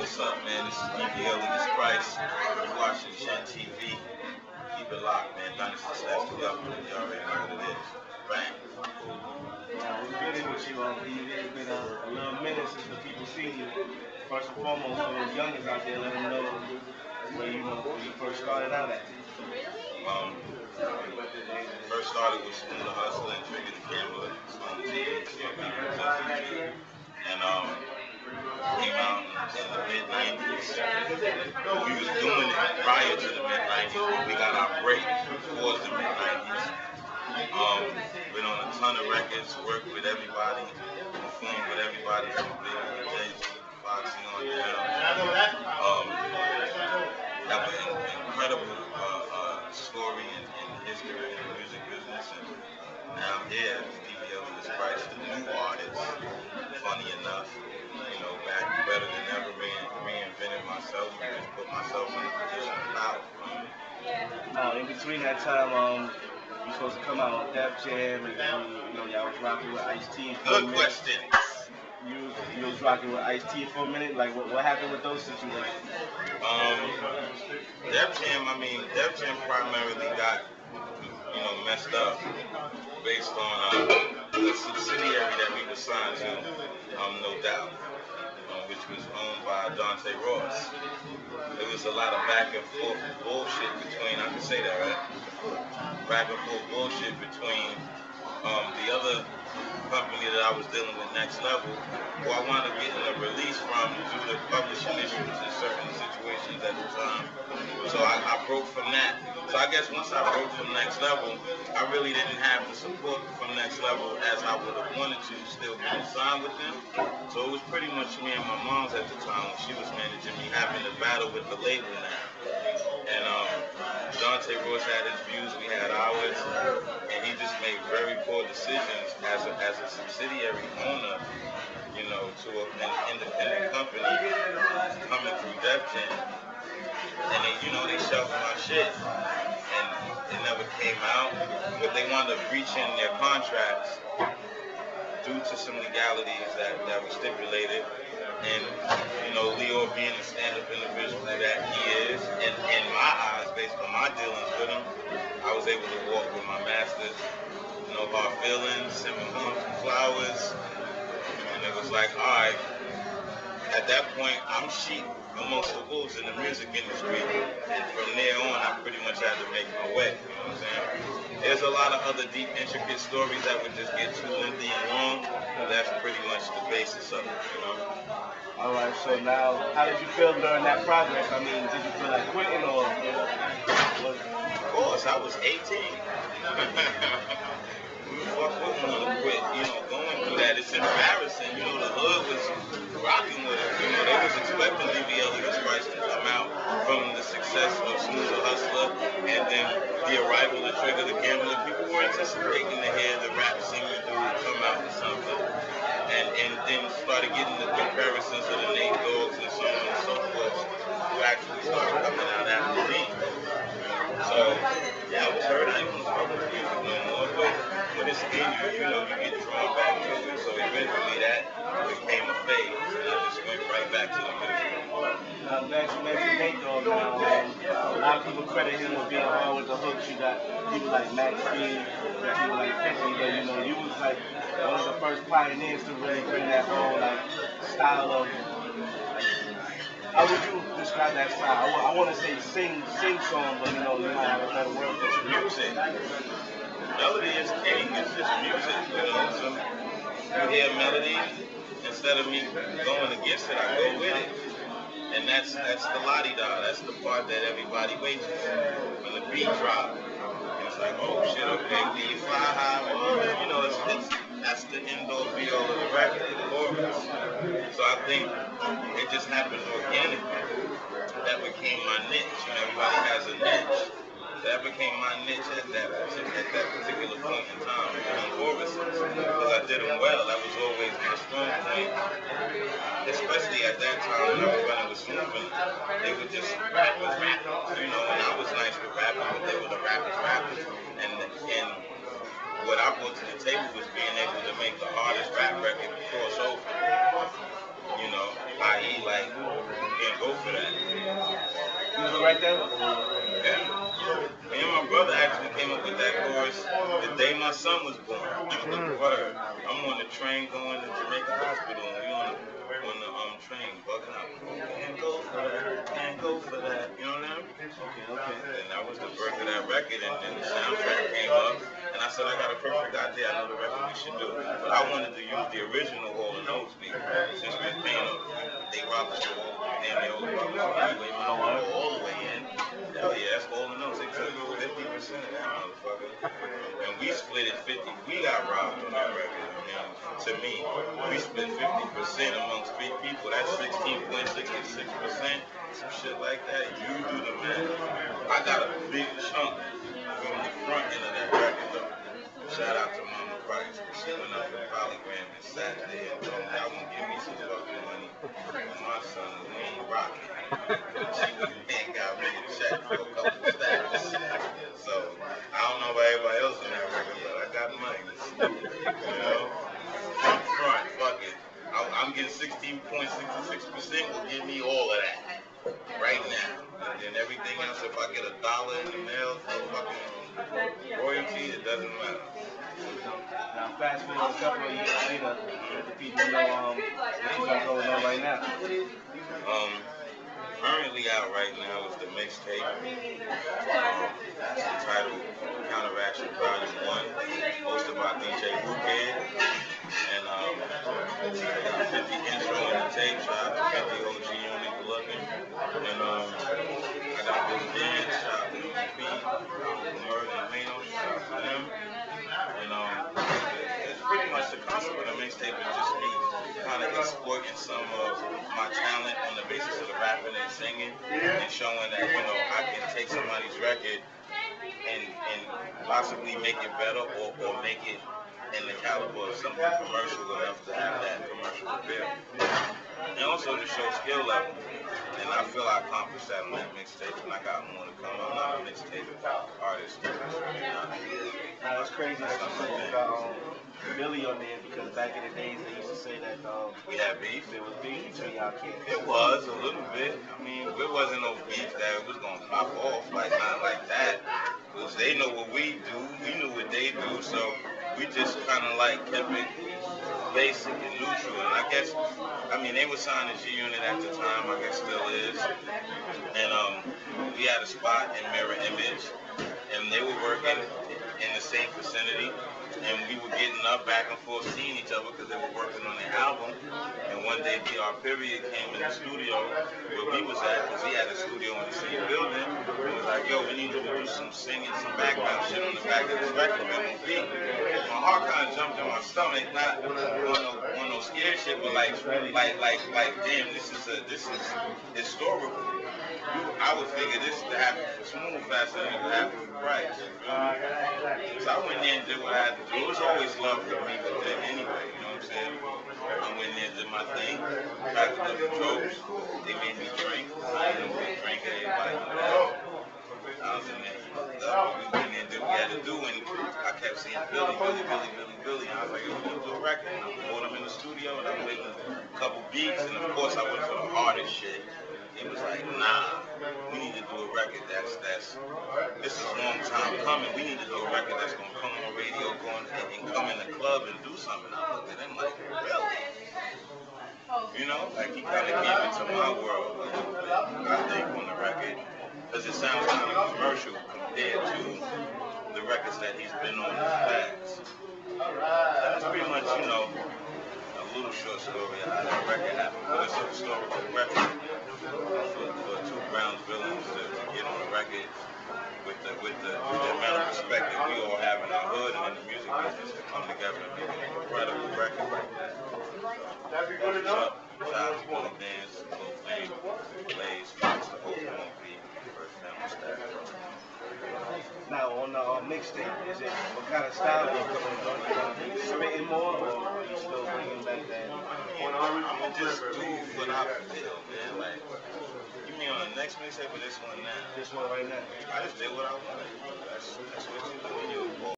What's up, man? This is D.V.ALIAS Khryst. You're watching GINTV. Keep it locked, man. Dynasty Stacks to government. You already know what it is. Bang. We've been in with you on TV. It's been a little minute since the people seen you. First and foremost, for those youngins out there, let them know where you first started out at. First started with Smooth the Hustler and Trigger the Camera on TV. And came out in the mid-90s. We was doing it prior to the mid-90s, but we got our break towards the mid-90s. Been on a ton of records, worked with everybody, performed with everybody from Big Jay-Z, Foxy on down. Have an incredible story and history in the music business, and now I'm here as D.V.ALIAS Khryst, the new artist. Funny enough, back better than ever, reinvented myself and just put myself in a position of power. In between that time, you supposed to come out on Def Jam, and y'all was rocking with Ice-T. Good question. You was rocking with Ice-T for a minute. Like, what happened with those situations? Def Jam primarily got, messed up based on the subsidiary that we were signed to, No Doubt, which was owned by Dante Ross. There was a lot of back and forth bullshit between, I can say that, right? Back and forth bullshit between the other company that I was dealing with, Next Level, who I wound up getting a release from due to publishing issues in certain situations at the time. So I broke from that. So I guess once I broke from Next Level, I really didn't have the support from Next Level as I would have wanted to still be signed with them. So it was pretty much me and my mom's at the time when she was managing me, having to battle with the label now. And Dante Ross had his views, we had ours, and he just made very poor decisions as a subsidiary owner, to an independent company coming through Def Jam. And they shelved my shit, and it never came out, but they wound up breaching their contracts due to some legalities that were stipulated. And Leo being the stand-up individual that he is, and in my eyes, based on my dealings with him, I was able to walk with my masters, no hard feelings, send me home some flowers, and it was like, all right. At that point, I'm sheep amongst the wolves in the music industry, and from there on, I pretty much had to make my way. You know what I'm saying? There's a lot of other deep, intricate stories that would just get too lengthy and long, but that's pretty much the basis of it. All right. So now, how did you feel during that progress? I mean, did you feel like quitting or? Of course, I was 18. Fuck wouldn't want to quit, going through that. It's embarrassing. The hood was rocking with it. They was expecting D.V.ALIAS Khryst to come out from the success of Smooth the Hustler and then the arrival of Trigger the Camera. People were anticipating to hear the rap singer dude come out with something. And then started getting the comparisons of the Nate Dogs and so on and so forth, who actually started coming out after me. So, yeah, I was hurt. I didn't want to fuck with music no more, but when it's in you, you get drawn back to it. So eventually that became a phase, and I just went right back to the music. I'm glad you mentioned Nate Dogg now. A lot of people credit him with being hard with the hooks. You got people like Max B, people like 50, but you was like one of the first pioneers to really bring that whole style of. How would you describe that style? I want to say sing song, but you might have a better word for it. Music. Melody is king. It's just music. So you hear melody, instead of me going against it, I go with it. And that's the la-di-da. That's the part that everybody waits for. When the beat drops, it's like, oh shit, okay, when you fly high, that's the end-all be-all of the record, the chorus. So I think it just happened organically. That became my niche. Everybody has a niche. That became my niche at that particular point in time on choruses, because I did them well. That was always my strong point. Especially at that time when I was running with Smooth, they were just rappers, and I was nice with rapping, but they were the rappers. And what I brought to the table was being able to make the hardest rap record cross over. I i.e. like, you can't go for that. You was right there? Yeah. Me and my brother actually came up with that chorus the day my son was born. Word. I'm on the train going to Jamaica Hospital, and we on the train bugging out. Can't go for that. Can't go for that. You know what I mean? Okay. And that was the birth of that record, and then the soundtrack came up, and I said, I got a perfect idea. I know the record we should do. But I wanted to use the original All the Notes beat, since we're paying them. They robbed us all the way in. Hell yeah, that's All the Notes. They took 50% of that motherfucker. And we split it 50. We got robbed on that record. I mean, to me, we split 50% amongst 3 people. That's 16.66%. Some shit like that. You do the math. I got a big chunk from the front end of that record, though. Shout out to Mama Khryst. She went up with Polygram and sat there and told me, I won't give me some fucking money. And my son, we ain't rocking. She ain't got me a check for a couple stacks. So, I don't know about everybody else on that record, but I got mine. You know? Up front, fuck it. I'm getting 16.66%, will give me all of that. Right now. And then everything else, if I get $1 in the mail for fucking royalty, it doesn't matter. Now fast forward a couple of years later, let the people know what you got going on right now. Currently out right now is the mixtape entitled KHRSYT Volume 1, hosted by DJ Bookhead. And I got 50 intro in the tape, shout out to 50 OG unit looking. And I got Billy Dance, shout out to P, Murder and Mano, shout out to them. And it's pretty much the concept of the mixtape is just me kind of exploiting some of my talent on the basis of the rapping and singing, and showing that, you know, I can take somebody's record and possibly make it better or make it in the caliber of something commercial enough to have that commercial appeal. And also to show skill level. And I feel I accomplished that on that mixtape, and I got more to come. I'm not a mixtape artist. Now it's crazy that you said you got Billy on there, because back in the days they used to say that we had beef. There was beef between y'all kids. It was a little bit. I mean, it wasn't no beef that it was gonna pop off, like not like that. Because they know what we do, we knew what they do, so we just kind of like kept it basic and neutral. And I guess, I mean, they were signed to G Unit at the time, I guess still is. And we had a spot in Mirror Image, and they were working in the same vicinity. And we were getting up back and forth seeing each other because they were working on their album. And one day DR Period came in the studio where we was at, because he had a studio in the same building. And was like, yo, we need you to do some singing, some background shit on the back of this record, MOB. My heart kind of jumped in my stomach, not on no scared shit, but like, damn, this is historical. I would figure this to happen for Smooth faster than it would happen for Khryst. So I went there and did what I had to do. It was always love for me with them anyway, you know what I'm saying? I went there and did my thing, tried to do the jokes. They made me drink. I didn't really drink, everybody knew that. I was in there, we went in and did what we had to do, and I kept saying Billy. And I was like, yo, we gonna do a record. And I brought him in the studio, and I played a couple beats, and of course I went for the hardest shit. It was like, nah, we need to do a record this is a long time coming. We need to do a record that's gonna come on radio, and come in the club and do something. I looked at him like, really? You know, like he kind of came into my world a little bit, I think, on the record, because it sounds kind of commercial compared to the records that he's been on in the past. That's pretty much, you know, a little short story of how that record happened, but it's a historical record for two Browns villains to get on the record with the amount of respect that we all have in our hood and in the music business to come together and make an incredible record. That's what's up. Shout out to Billy Dance, Lil Fame, Blaze, Fox, the whole MOB, First Family staff. Now on the mixtape, what kind of style are you coming on? Are you spitting more, or are you still bringing back that? I'm gonna just do what I feel, man. Like, you mean on the next mixtape or this one now? This one right now. I just did what I wanted. That's what you do.